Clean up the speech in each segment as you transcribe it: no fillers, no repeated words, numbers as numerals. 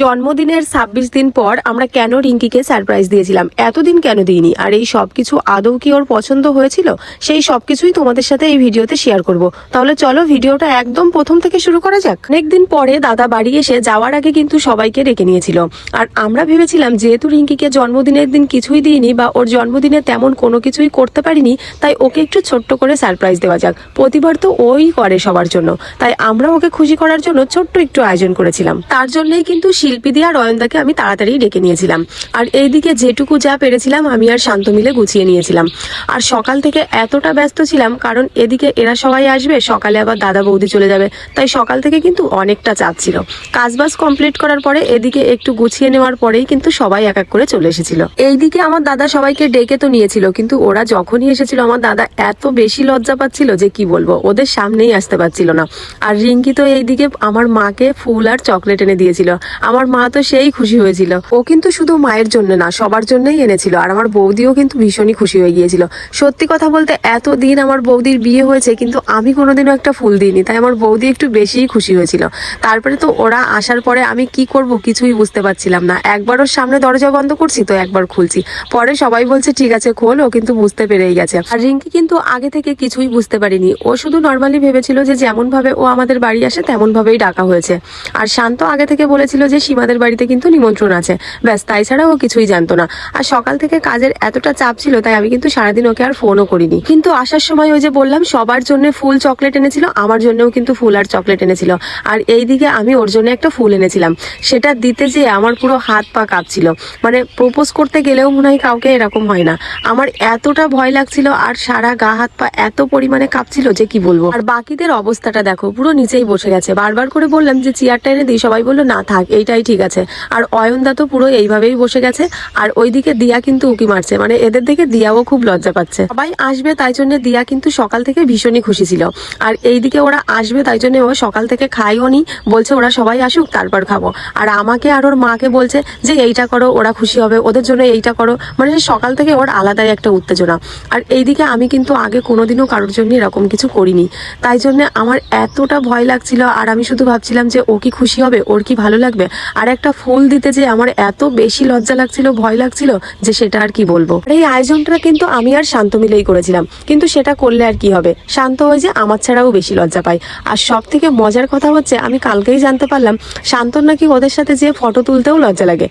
জন্মদিনের 26 দিন পর আমরা কেন রিঙ্কিকে সারপ্রাইজ দিয়েছিলাম, এতদিন কেন দিইনি, আর এই সবকিছু আদৌ কি ওর পছন্দ হয়েছিল, সেই সবকিছুই তোমাদের সাথে এই ভিডিওতে শেয়ার করব। তাহলে চলো ভিডিওটা একদম প্রথম থেকে শুরু করা যাক। অনেকদিন পরে দাদা বাড়ি এসে যাওয়ার আগে কিন্তু সবাইকে ডেকে নিয়েছিল, আর আমরা ভেবেছিলাম যেহেতু রিঙ্কিকে জন্মদিনের দিন কিছুই দিইনি বা ওর জন্মদিনে তেমন কোনো কিছুই করতে পারিনি, তাই ওকে একটু ছোট্ট করে সারপ্রাইজ দেওয়া যাক। প্রতিবার তো ওই করে সবার জন্য, তাই আমরা ওকে খুশি করার জন্য ছোট্ট একটু আয়োজন করেছিলাম। তার জন্যই কিন্তু শিল্পী দিয়ে আর অয়নদাকে আমি তাড়াতাড়ি ডেকে নিয়েছিলাম, আর এইদিকে যেটুকু যা পেরেছিলাম আমি আর শান্ত মিলে গুছিয়ে নিয়েছিলাম। আর সকাল থেকে এতটা ব্যস্ত ছিলাম কারণ এদিকে এরা সবাই আসবে, সকালে আবার দাদা বৌদি চলে যাবে, তাই সকাল থেকে কিন্তু অনেকটা চাপ ছিল। কাজবাজ কমপ্লিট করার পরে এদিকে একটু গুছিয়ে নেওয়ার পরেই কিন্তু সবাই এক এক করে চলে এসেছিল। এইদিকে আমার দাদা সবাইকে ডেকে তো নিয়েছিল, কিন্তু ওরা যখনই এসেছিল আমার দাদা এত বেশি লজ্জা পাচ্ছিল যে কি বলবো, ওদের সামনেই আসতে পারছিল না। আর রিঙ্কি তো এইদিকে আমার মাকে ফুল আর চকলেট এনে দিয়েছিল, আমার মা তো সেই খুশি হয়েছিল। ও কিন্তু শুধু মায়ের জন্য না, সবার জন্যই এনেছিল, আর আমার বৌদিও কিন্তু ভীষণই খুশি হয়ে গিয়েছিল। সত্যি কথা বলতে এতদিন আমার বৌদির বিয়ে হয়েছে কিন্তু আমি কোনোদিনও একটা ফুল দিইনি, তাই আমার বৌদি একটু বেশিই খুশি হয়েছিল। তারপরে তো ওরা আসার পরে আমি কি করব কিছুই বুঝতে পারছিলাম না। একবার ওর সামনে দরজা বন্ধ করছি তো একবার খুলছি, পরে সবাই বলছে ঠিক আছে খোল, ও কিন্তু বুঝতে পেরেই গেছে। আর রিঙ্কি কিন্তু আগে থেকে কিছুই বুঝতে পারিনি, ও শুধু নর্মালি ভেবেছিল যে যেমন ভাবে ও আমাদের বাড়ি আসে তেমন ভাবেই ডাকা হয়েছে। আর শান্ত আগে থেকে বলেছিল যে সীমাদের বাড়িতে কিন্তু নিমন্ত্রণ আছে, ব্যাস, তাই ছাড়া ও কিছুই জানতো না। আর সকাল থেকে কাজের এতটা চাপ ছিল তাই আমি কিন্তু সারাদিন ওকে আর ফোনও করিনি। কিন্তু আসার সময় ওই যে বললাম সবার জন্য ফুল চকলেট এনেছিল, আমার জন্যও কিন্তু ফুল আর চকলেট এনেছিল। আর এইদিকে আমি ওর জন্য একটা ফুল এনেছিলাম, সেটা দিতে যেয়ে আমার পুরো হাত পা কাঁপছিল। মানে প্রপোজ করতে গেলেও মনে হয় কাউকে এরকম হয় না, আমার এতটা ভয় লাগছিল আর সারা গা হাত পা এত পরিমাণে কাঁপছিল যে কি বলবো। আর বাকিদের অবস্থাটা দেখো, পুরো নিচেই বসে গেছে। বারবার করে বললাম যে চেয়ারটা এনে দিই, সবাই বললো না থাক, এইটাই ঠিক আছে। আর অয়নদা তো পুরো এইভাবেই বসে গেছে, আর ওইদিকে দিয়া কিন্তু উকি মারছে, মানে এদের দেখে দিয়াও খুব লজ্জা পাচ্ছে। সবাই আসবে তাই জন্য দিয়া কিন্তু সকাল থেকে ভীষণই খুশি ছিল। আর এইদিকে ওরা আসবে তাই জন্য ও সকাল থেকে খাইও নি, বলছে ওরা সবাই আসুক তারপর খাবো। আর আমাকে আর ওর মাকে বলছে যে এইটা করো, ওরা খুশি হবে, ওদের জন্য এইটা করো। মানে সকাল থেকে ওর আলাদাই একটা উত্তেজনা। আর এইদিকে আমি কিন্তু আগে কোনোদিনও কারোর জন্য এরকম কিছু করিনি, তাই জন্য আমার এতটা ভয় লাগছিল। আর আমি শুধু ভাবছিলাম যে ও কি খুশি হবে, ওর কি ভালো লাগবে। আর একটা ফুল দিতে যে আমার এত বেশি লজ্জা লাগছিল, ভয় লাগছিল যে সেটা আর কি বলবো। এই আয়োজনটা কিন্তু আমি আর শান্ত মিলেই করেছিলাম, কিন্তু সেটা করলে আর কি হবে, শান্ত হয়ে যে আমার ছাড়াও বেশি লজ্জা পায়। আর সব থেকে মজার কথা হচ্ছে আমি কালকেই জানতে পারলাম শান্তর নাকি ওদের সাথে যে ফটো তুলতেও লজ্জা লাগে।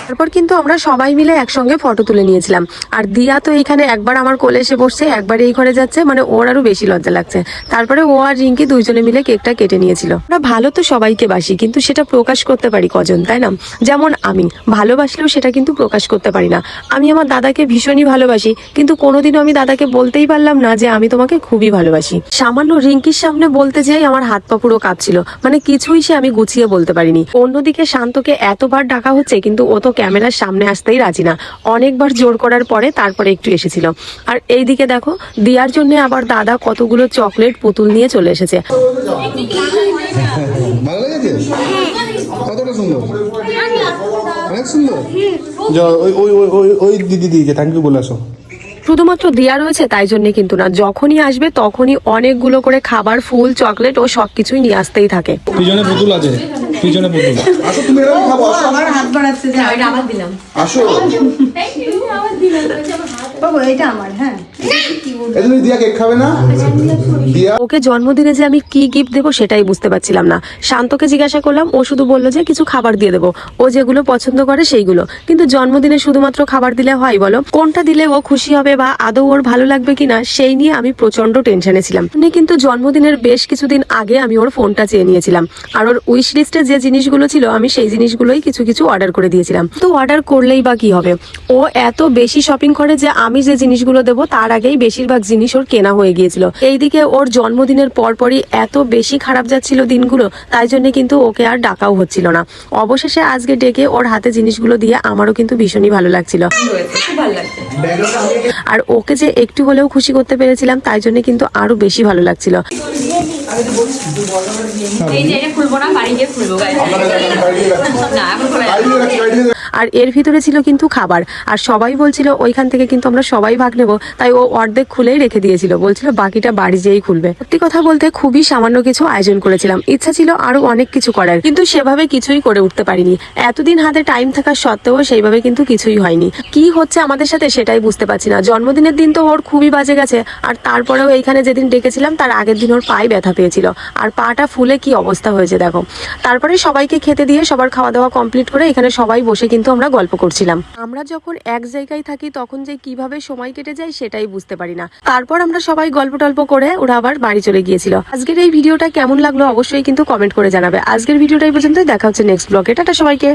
তারপর কিন্তু আমরা সবাই মিলে একসঙ্গে ফটো তুলে নিয়েছিলাম। আর দিয়া তো এইখানে একবার আমার কোলে এসে বসছে, একবার এই ঘরে যাচ্ছে, মানে ওর আরো বেশি লজ্জা লাগছে। তারপরে ও আর রিঙ্কি দুইজনে মিলে কেকটা কেটে নিয়েছিল। আমরা ভালো তো সবাইকে বাসি, কিন্তু সেটা প্রকাশ করতে পারি কজন, তাই না? যেমন আমি ভালোবাসলেও সেটা কিন্তু প্রকাশ করতে পারি না। আমি আমার দাদাকে ভীষণই ভালোবাসি, কিন্তু কোনোদিনও আমি দাদাকে বলতেই পারলাম না যে আমি তোমাকে খুবই ভালোবাসি। সামান্য রিঙ্কির সামনে বলতে যেই আমার হাত পা পুরো কাঁপছিল, মানে কিছুই সে আমি গুছিয়ে বলতে পারিনি। অন্যদিকে শান্তকে এতবার ডাকা হচ্ছে কিন্তু ও তো ক্যামেরার সামনে আসতেই রাজি না, অনেকবার জোর করার পরে তারপরে একটু এসেছিল। আর এইদিকে দেখো দিয়ার জন্য আবার দাদা কতগুলো চকলেট পুতুল নিয়ে চলে এসেছে। ভালো লেগেছে? কতটা সুন্দর, অনেক সুন্দর। ওই দিদি দিয়েছে, থ্যাংক ইউ বলে আসো। শুধুমাত্র দিয়া রয়েছে তাই জন্য কিন্তু না, যখনই আসবে তখনই অনেকগুলো করে খাবার, ফুল, চকলেট ও সবকিছুই নিয়ে আসতেই থাকে। পিছনে পুতুল আছে, পিছনে পুতুল। আসো তুমি এরকম খাবো, আসো। আমার হাত বাড়াচ্ছে যে এটা আমার দিলাম। আসো। থ্যাংক ইউ, আমার দিলাম। বাবা এটা আমার, হ্যাঁ। তুমি দিয়া কেক খাবে না? দিয়া ওকে জন্মদিনে যে আমি কি গিফট দেবো সেটাই বুঝতে পারছিলাম না। শান্তকে জিজ্ঞাসা করলাম, ও শুধু বললো যে কিছু খাবার দিয়ে দেবো, ও যেগুলো পছন্দ করে সেইগুলো। কিন্তু জন্মদিনে শুধুমাত্র খাবার দিলে হয় বলো? কোনটা দিলে ও খুশি হবে বা আদৌ ওর ভালো লাগবে কিনা সেই নিয়ে আমি প্রচন্ড টেনশনে ছিলাম। কিন্তু জন্মদিনের বেশ কিছুদিন আগে আমি ওর ফোনটা চেয়ে নিয়েছিলাম, আর ওর উইশ লিস্টে যে জিনিসগুলো ছিল আমি সেই জিনিসগুলোই কিছু কিছু অর্ডার করে দিয়েছিলাম। তো অর্ডার করলেই বা কি হবে, ও এত বেশি শপিং করে যে আমি যে জিনিসগুলো দেবো তার আগেই বেশিরভাগ জিনিস ওর কেনা হয়ে গিয়েছিল। এইদিকে ওর জন্মদিনের পরপরই এত বেশি খারাপ যাচ্ছিল দিনগুলো, তাই জন্য কিন্তু ওকে আর ডাকাও হচ্ছিল না। অবশেষে আজকে ডেকে ওর হাতে জিনিসগুলো দিয়ে আমারও কিন্তু ভীষণই ভালো লাগছিল। আর ওকে যে একটু হলেও খুশি করতে পেরেছিলাম তাই জন্য কিন্তু আরো বেশি ভালো লাগছিল। আর এর ভিতরে ছিল কিন্তু খাবার। আর সবাই বলছিল ওইখান থেকে কিন্তু আমরা সবাই ভাগ নেবো, তাই ও অর্ধেক খুলেই রেখে দিয়েছিল, বলছিল বাকিটা বাড়ি যেয়েই খুলবে। সত্যি কথা বলতে খুবই সামান্য কিছু আয়োজন করেছিলাম, ইচ্ছা ছিল আরো অনেক কিছু করার, কিন্তু সেভাবে কিছুই করে উঠতে পারিনি। এতদিন হাতে টাইম থাকা সত্ত্বেও সেইভাবে কিন্তু কিছুই হয়নি। কি হচ্ছে আমাদের সাথে সেটাই বুঝতে পারছি না। জন্মদিনের দিন তো ওর খুবই বাজে গেছে, আর তারপরেও এইখানে যেদিন ডেকেছিলাম তার আগের দিন ওর পায়ে ব্যথা পেয়েছিল, আর পাটা ফুলে কি অবস্থা হয়েছে দেখো। তারপরে সবাইকে খেতে দিয়ে সবার খাওয়া দাওয়া কমপ্লিট করে এখানে সবাই বসে কিন্তু আমরা গল্প করছিলাম। আমরা যখন এক জায়গায় থাকি তখন যে কিভাবে সময় কেটে যায় সেটাই বুঝতে পারি না। তারপর আমরা সবাই গল্প টল্প করে ওরা আবার বাড়ি চলে গিয়েছিল। আজকের এই ভিডিওটা কেমন লাগলো অবশ্যই কিন্তু কমেন্ট করে জানাবে। আজকের ভিডিওটা এই পর্যন্তই, দেখা হচ্ছে নেক্সট ব্লগে। টাটা সবাইকে।